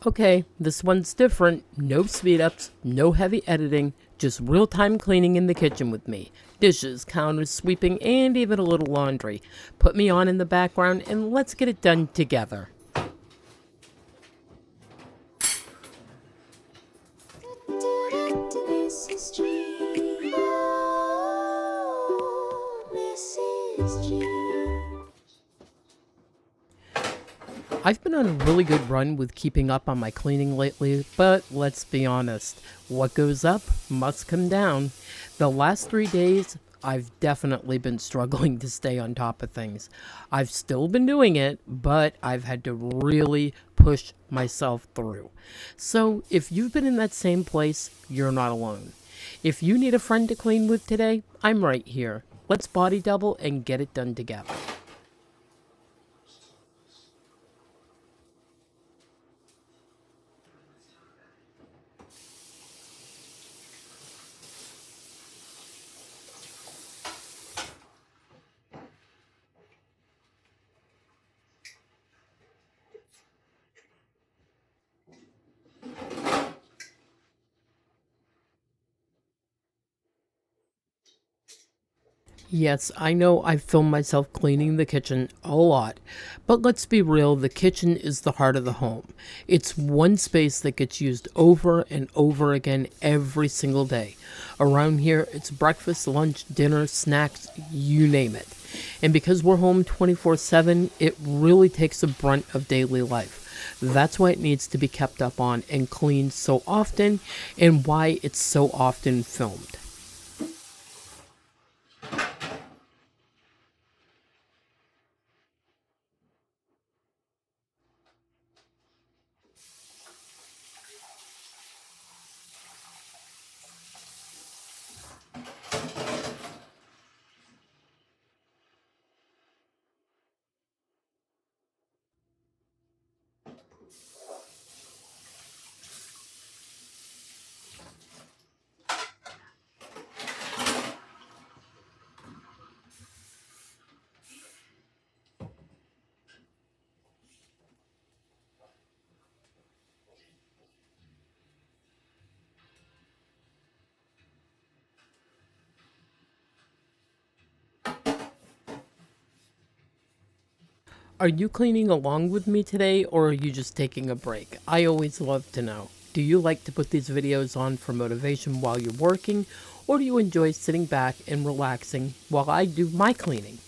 Okay, this one's different. No speed ups, no heavy editing, just real time cleaning in the kitchen with me. Dishes, counters, sweeping, and even a little laundry. Put me on in the background and let's get it done together. Mrs. G. Oh, Mrs. G. I've been on a really good run with keeping up on my cleaning lately, but let's be honest, what goes up must come down. The last 3 days, I've definitely been struggling to stay on top of things. I've still been doing it, but I've had to really push myself through. So if you've been in that same place, you're not alone. If you need a friend to clean with today, I'm right here. Let's body double and get it done together. Yes, I know I've filmed myself cleaning the kitchen a lot, but let's be real, the kitchen is the heart of the home. It's one space that gets used over and over again every single day. Around here, it's breakfast, lunch, dinner, snacks, you name it. And because we're home 24/7, it really takes the brunt of daily life. That's why it needs to be kept up on and cleaned so often, and why it's so often filmed. Are you cleaning along with me today, or are you just taking a break? I always love to know. Do you like to put these videos on for motivation while you're working, or do you enjoy sitting back and relaxing while I do my cleaning?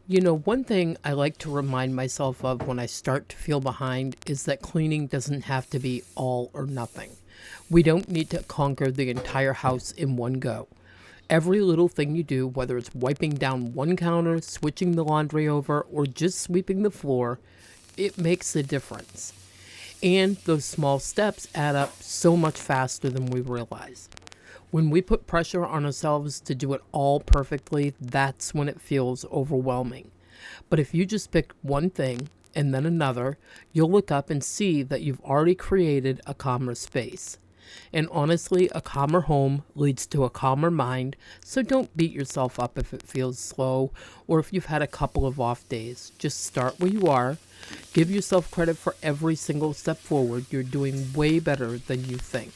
You know, one thing I like to remind myself of when I start to feel behind is that cleaning doesn't have to be all or nothing. We don't need to conquer the entire house in one go. Every little thing you do, whether it's wiping down one counter, switching the laundry over, or just sweeping the floor, it makes a difference. And those small steps add up so much faster than we realize. When we put pressure on ourselves to do it all perfectly, that's when it feels overwhelming. But if you just pick one thing and then another, you'll look up and see that you've already created a calmer space. And honestly, a calmer home leads to a calmer mind, so don't beat yourself up if it feels slow or if you've had a couple of off days. Just start where you are. Give yourself credit for every single step forward. You're doing way better than you think.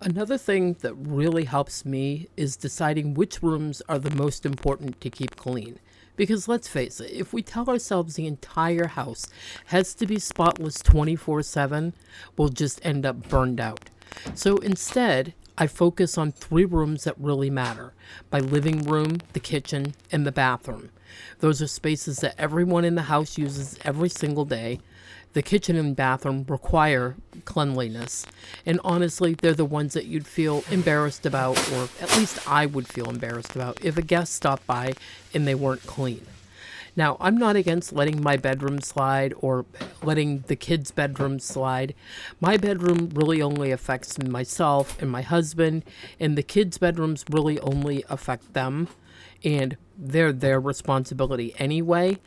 Another thing that really helps me is deciding which rooms are the most important to keep clean. Because let's face it, if we tell ourselves the entire house has to be spotless 24/7, we'll just end up burned out. So instead, I focus on three rooms that really matter: my living room, the kitchen, and the bathroom. Those are spaces that everyone in the house uses every single day. The kitchen and bathroom require cleanliness, and honestly, they're the ones that you'd feel embarrassed about, or at least I would feel embarrassed about, if a guest stopped by and they weren't clean. Now, I'm not against letting my bedroom slide or letting the kids' bedroom slide. My bedroom really only affects myself and my husband, and the kids' bedrooms really only affect them, and they're their responsibility anyway.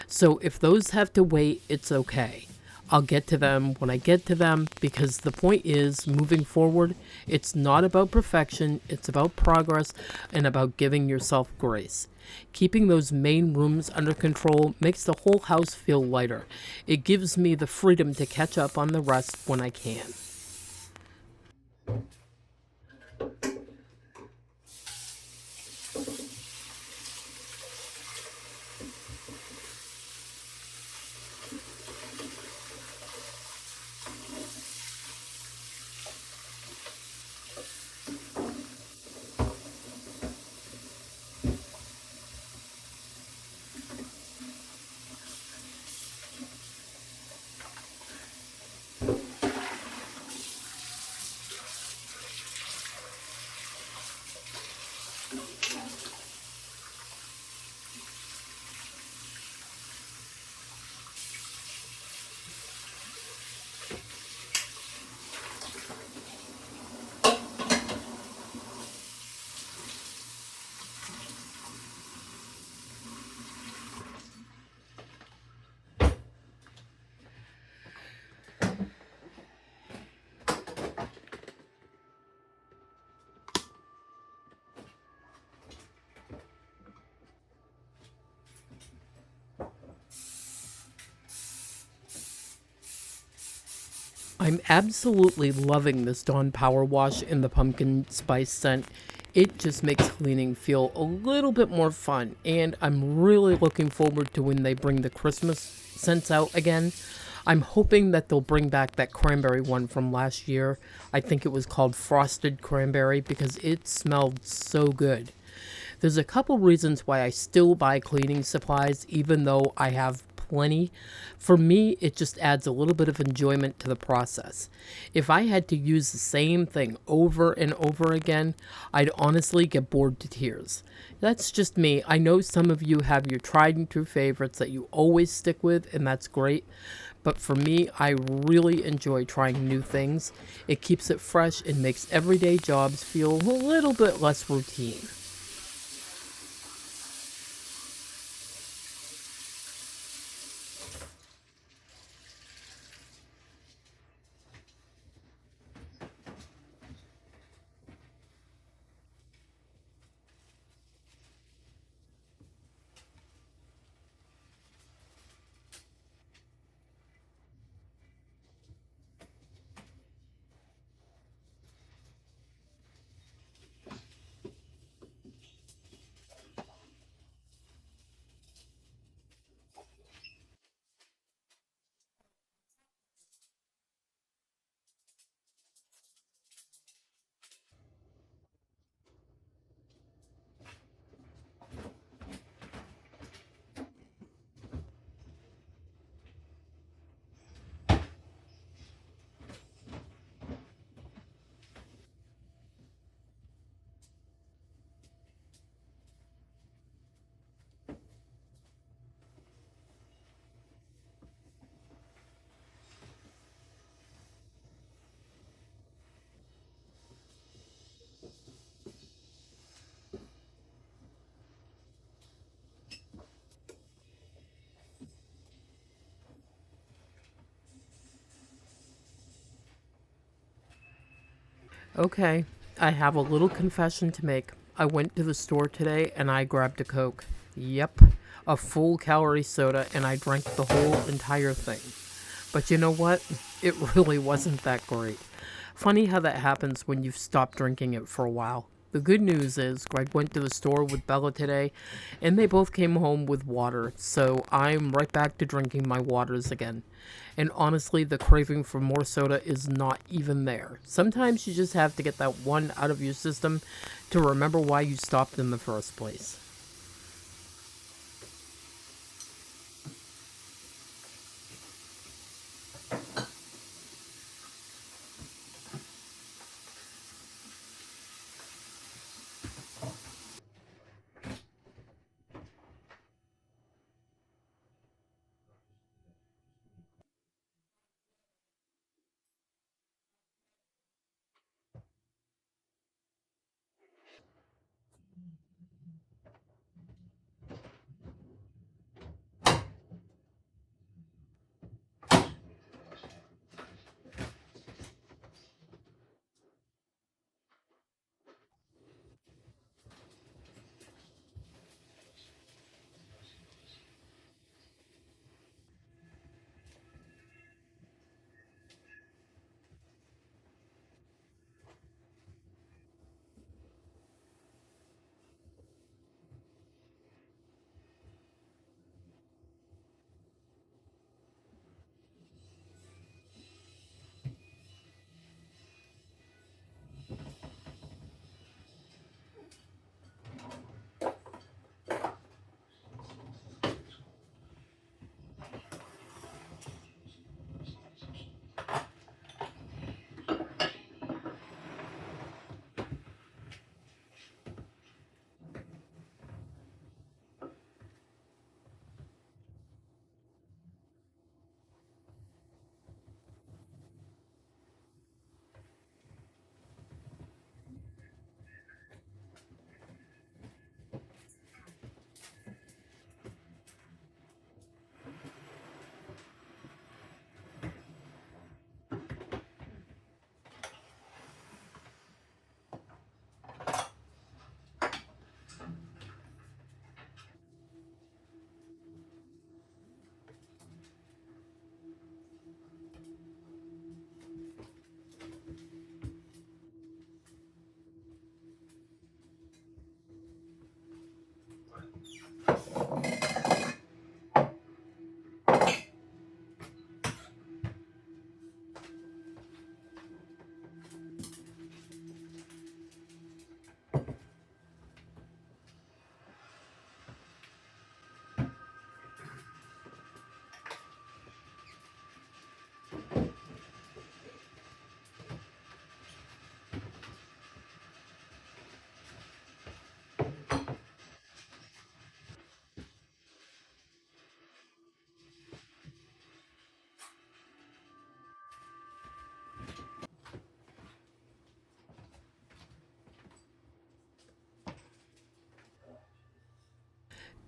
So if those have to wait, it's okay. I'll get to them when I get to them, because the point is, moving forward, it's not about perfection, it's about progress and about giving yourself grace. Keeping those main rooms under control makes the whole house feel lighter. It gives me the freedom to catch up on the rest when I can. I'm absolutely loving this Dawn Power Wash in the pumpkin spice scent. It just makes cleaning feel a little bit more fun, and I'm really looking forward to when they bring the Christmas scents out again. I'm hoping that they'll bring back that cranberry one from last year. I think it was called Frosted Cranberry, because it smelled so good. There's a couple reasons why I still buy cleaning supplies, even though I have plenty. For me, it just adds a little bit of enjoyment to the process. If I had to use the same thing over and over again, I'd honestly get bored to tears. That's just me. I know some of you have your tried and true favorites that you always stick with, and that's great. But for me, I really enjoy trying new things. It keeps it fresh and makes everyday jobs feel a little bit less routine. Okay, I have a little confession to make. I went to the store today and I grabbed a Coke. Yep, a full calorie soda, and I drank the whole entire thing. But you know what? It really wasn't that great. Funny how that happens when you've stopped drinking it for a while. The good news is Greg went to the store with Bella today, and they both came home with water, so I'm right back to drinking my waters again. And honestly, the craving for more soda is not even there. Sometimes you just have to get that one out of your system to remember why you stopped in the first place.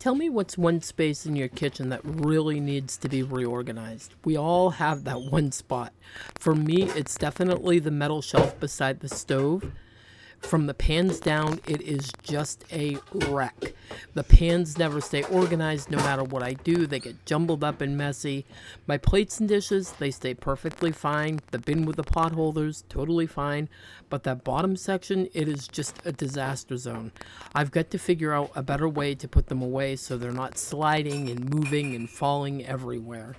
Tell me what's one space in your kitchen that really needs to be reorganized. We all have that one spot. For me, it's definitely the metal shelf beside the stove. From the pans down, it is just a wreck. The pans never stay organized no matter what I do. They get jumbled up and messy. My plates and dishes, they stay perfectly fine. The bin with the pot holders, totally fine. But that bottom section, it is just a disaster zone. I've got to figure out a better way to put them away so they're not sliding and moving and falling everywhere.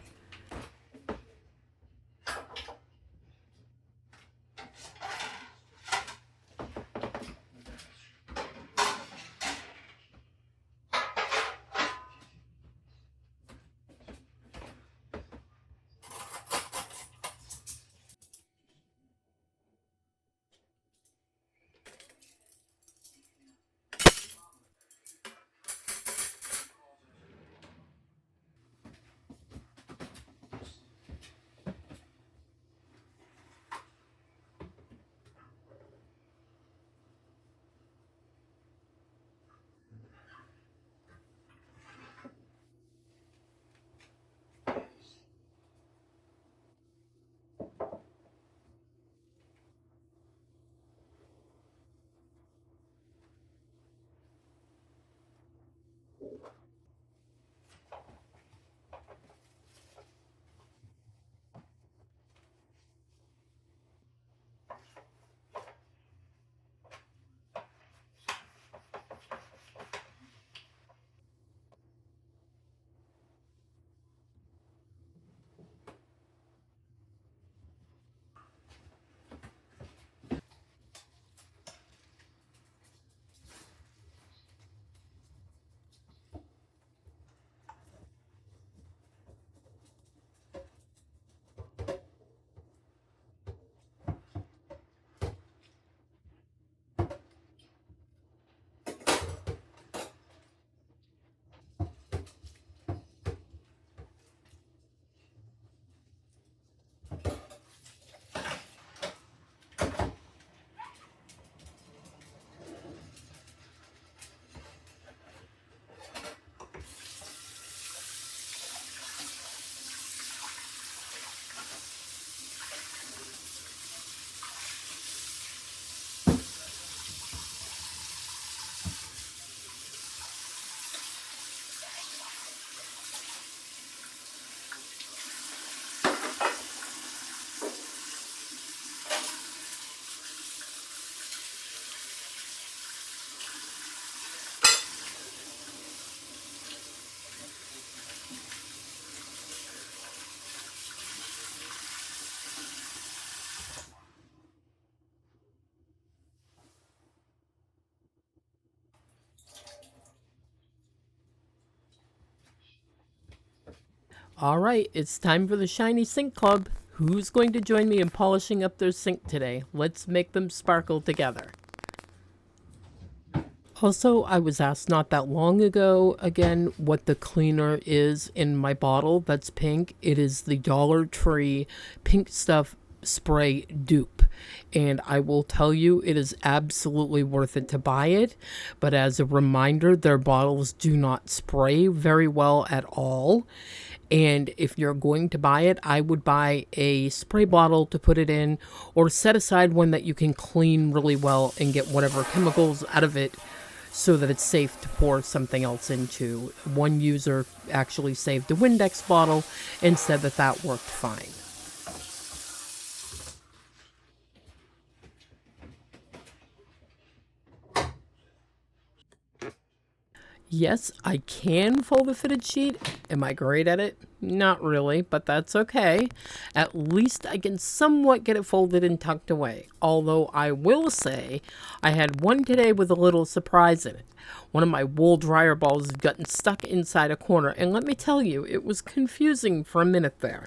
All right, it's time for the Shiny Sink Club. Who's going to join me in polishing up their sink today? Let's make them sparkle together. Also, I was asked not that long ago again what the cleaner is in my bottle that's pink. It is the Dollar Tree Pink Stuff Spray Dupe. And I will tell you, it is absolutely worth it to buy it. But as a reminder, their bottles do not spray very well at all. And if you're going to buy it, I would buy a spray bottle to put it in, or set aside one that you can clean really well and get whatever chemicals out of it so that it's safe to pour something else into. One user actually saved a Windex bottle and said that that worked fine. Yes, I can fold a fitted sheet. Am I great at it? Not really, but that's okay. At least I can somewhat get it folded and tucked away. Although I will say, I had one today with a little surprise in it. One of my wool dryer balls had gotten stuck inside a corner, and let me tell you, it was confusing for a minute there.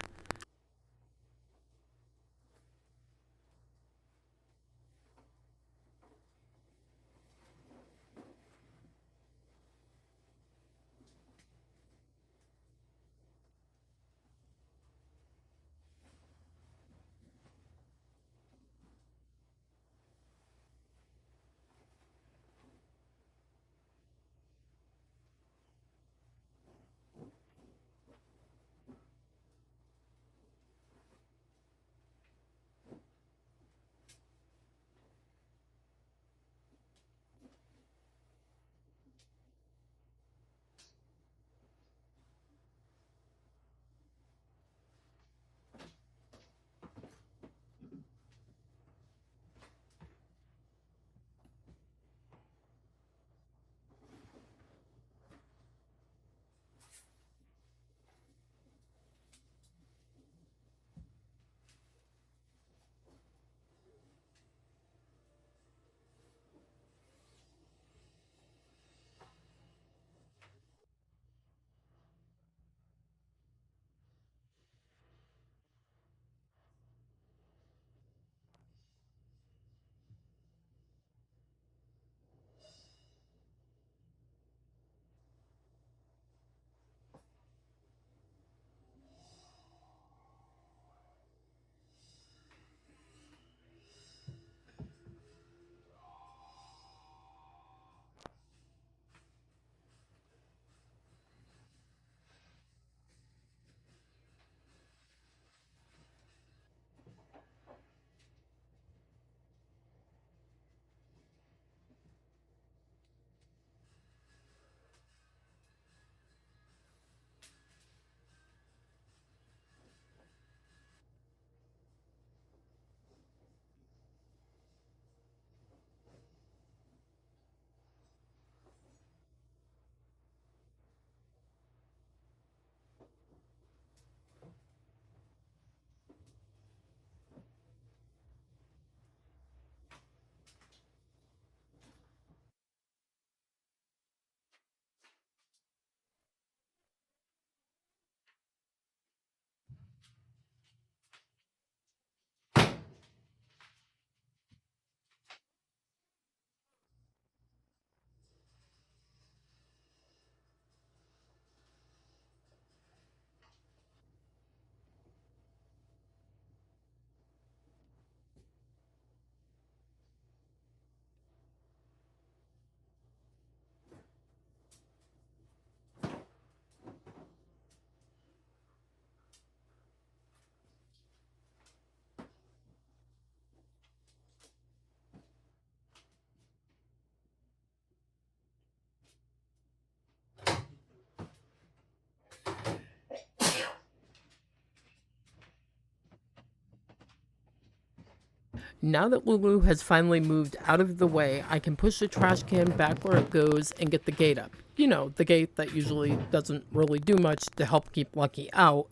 Now that Lulu has finally moved out of the way, I can push the trash can back where it goes and get the gate up. You know, the gate that usually doesn't really do much to help keep Lucky out.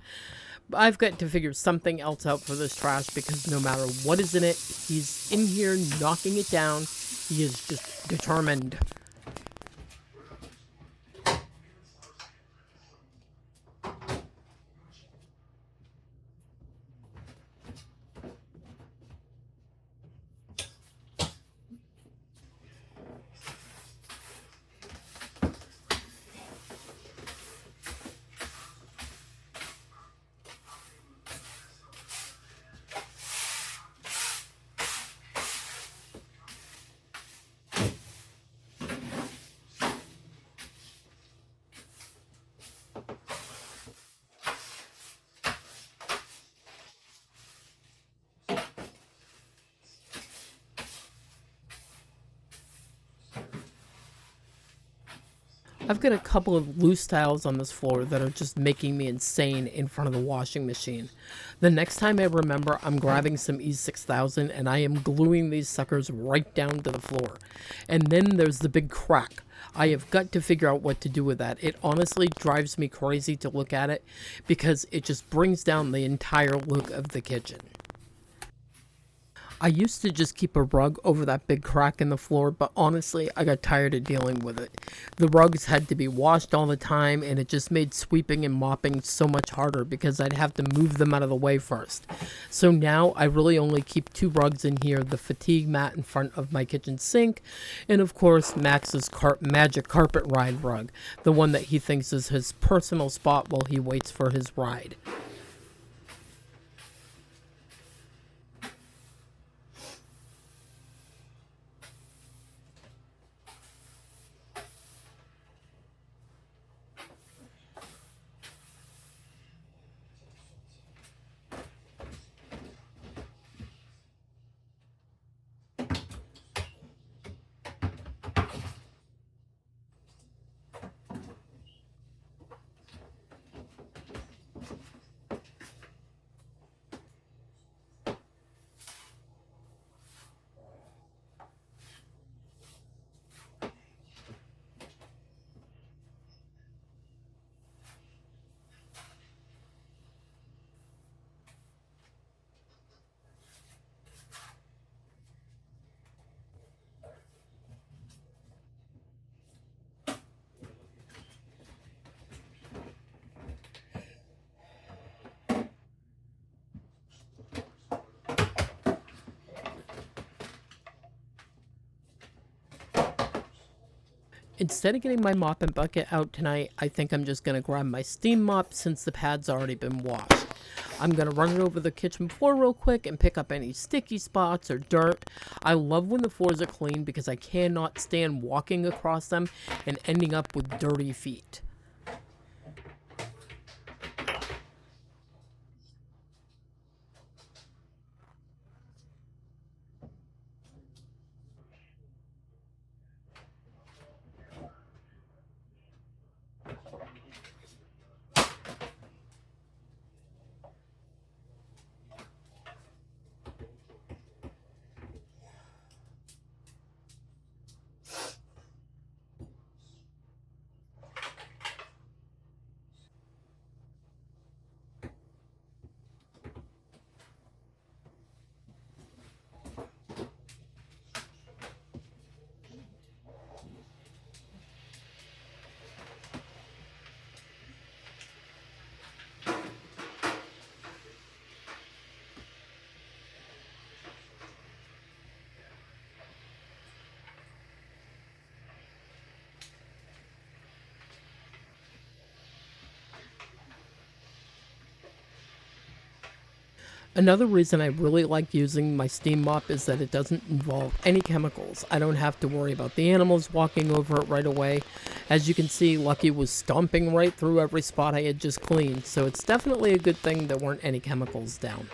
But I've got to figure something else out for this trash because no matter what is in it, he's in here knocking it down. He is just determined. I've got a couple of loose tiles on this floor that are just making me insane in front of the washing machine. The next time I remember, I'm grabbing some E6000 and I am gluing these suckers right down to the floor. And then there's the big crack. I have got to figure out what to do with that. It honestly drives me crazy to look at it because it just brings down the entire look of the kitchen. I used to just keep a rug over that big crack in the floor, but honestly, I got tired of dealing with it. The rugs had to be washed all the time, and it just made sweeping and mopping so much harder because I'd have to move them out of the way first. So now I really only keep two rugs in here, the fatigue mat in front of my kitchen sink, and of course Max's magic carpet ride rug, the one that he thinks is his personal spot while he waits for his ride. Instead of getting my mop and bucket out tonight, I think I'm just going to grab my steam mop since the pad's already been washed. I'm going to run it over the kitchen floor real quick and pick up any sticky spots or dirt. I love when the floors are clean because I cannot stand walking across them and ending up with dirty feet. Another reason I really like using my steam mop is that it doesn't involve any chemicals. I don't have to worry about the animals walking over it right away. As you can see, Lucky was stomping right through every spot I had just cleaned, so it's definitely a good thing there weren't any chemicals down.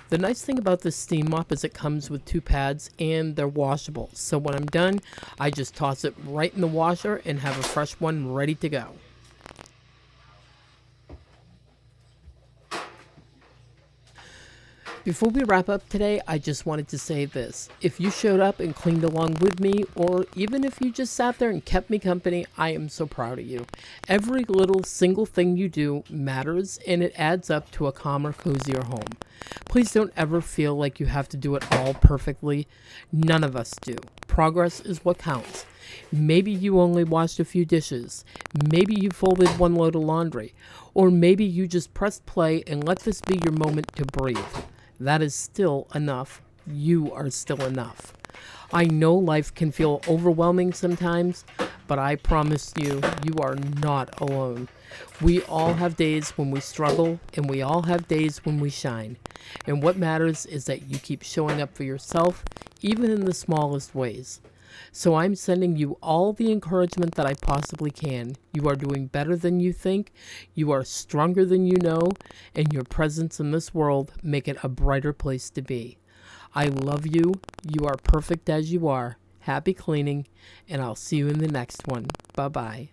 The nice thing about this steam mop is it comes with 2 pads and they're washable. So when I'm done, I just toss it right in the washer and have a fresh one ready to go. Before we wrap up today, I just wanted to say this. If you showed up and cleaned along with me, or even if you just sat there and kept me company, I am so proud of you. Every little single thing you do matters, and it adds up to a calmer, cozier home. Please don't ever feel like you have to do it all perfectly. None of us do. Progress is what counts. Maybe you only washed a few dishes. Maybe you folded 1 load of laundry. Or maybe you just pressed play and let this be your moment to breathe. That is still enough. You are still enough. I know life can feel overwhelming sometimes, but I promise you, you are not alone. We all have days when we struggle, and we all have days when we shine. And what matters is that you keep showing up for yourself, even in the smallest ways. So I'm sending you all the encouragement that I possibly can. You are doing better than you think, you are stronger than you know, and your presence in this world make it a brighter place to be. I love you. You are perfect as you are. Happy cleaning, and I'll see you in the next one. Bye-bye.